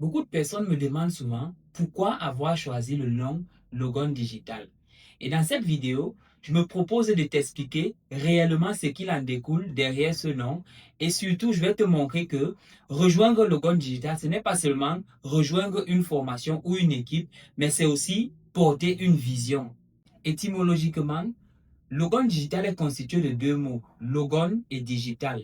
Beaucoup de personnes me demandent souvent pourquoi avoir choisi le nom Logon Digital. Et dans cette vidéo, je me propose de t'expliquer réellement ce qu'il en découle derrière ce nom. Et surtout, je vais te montrer que rejoindre Logon Digital, ce n'est pas seulement rejoindre une formation ou une équipe, mais c'est aussi porter une vision. Étymologiquement, Logon Digital est constitué de deux mots, Logon et Digital.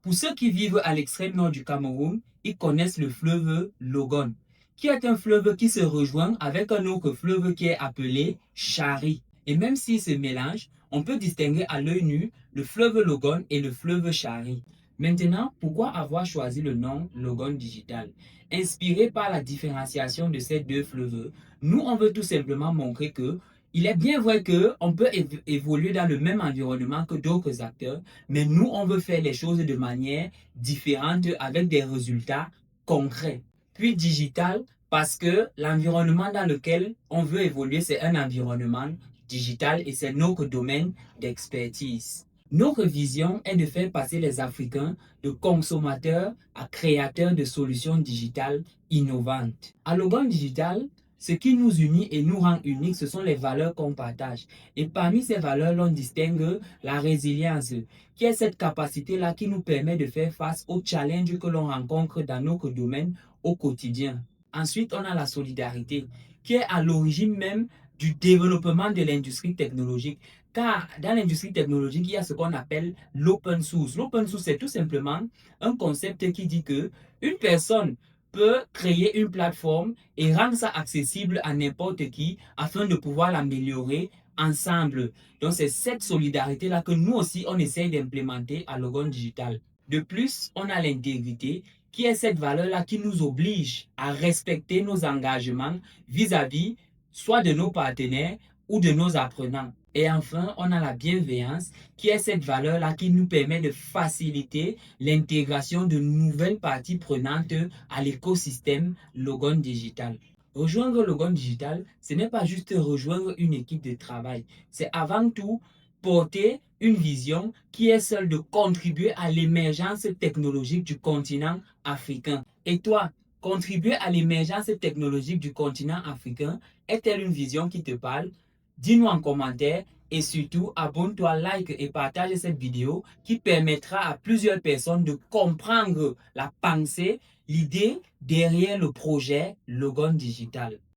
Pour ceux qui vivent à l'extrême nord du Cameroun, ils connaissent le fleuve Logon, qui est un fleuve qui se rejoint avec un autre fleuve qui est appelé Chari. Et même s'ils se mélangent, on peut distinguer à l'œil nu le fleuve Logon et le fleuve Chari. Maintenant, pourquoi avoir choisi le nom Logon Digital? Inspiré par la différenciation de ces deux fleuves, nous, on veut tout simplement montrer que il est bien vrai qu'on peut évoluer dans le même environnement que d'autres acteurs, mais nous, on veut faire les choses de manière différente avec des résultats concrets. Puis digital, parce que l'environnement dans lequel on veut évoluer, c'est un environnement digital et c'est notre domaine d'expertise. Notre vision est de faire passer les Africains de consommateurs à créateurs de solutions digitales innovantes. À Logon Digital, ce qui nous unit et nous rend uniques, ce sont les valeurs qu'on partage. Et parmi ces valeurs, l'on distingue la résilience, qui est cette capacité-là qui nous permet de faire face aux challenges que l'on rencontre dans notre domaine au quotidien. Ensuite, on a la solidarité, qui est à l'origine même du développement de l'industrie technologique. Car dans l'industrie technologique, il y a ce qu'on appelle l'open source. L'open source, c'est tout simplement un concept qui dit que une personne peut créer une plateforme et rendre ça accessible à n'importe qui afin de pouvoir l'améliorer ensemble. Donc, c'est cette solidarité-là que nous aussi, on essaye d'implémenter à Logon Digital. De plus, on a l'intégrité qui est cette valeur-là qui nous oblige à respecter nos engagements vis-à-vis soit de nos partenaires ou de nos apprenants. Et enfin, on a la bienveillance qui est cette valeur-là qui nous permet de faciliter l'intégration de nouvelles parties prenantes à l'écosystème Logon Digital. Rejoindre Logon Digital, ce n'est pas juste rejoindre une équipe de travail, c'est avant tout porter une vision qui est celle de contribuer à l'émergence technologique du continent africain. Et toi, contribuer à l'émergence technologique du continent africain, est-elle une vision qui te parle? Dis-nous en commentaire et surtout abonne-toi, like et partage cette vidéo qui permettra à plusieurs personnes de comprendre la pensée, l'idée derrière le projet Logon Digital.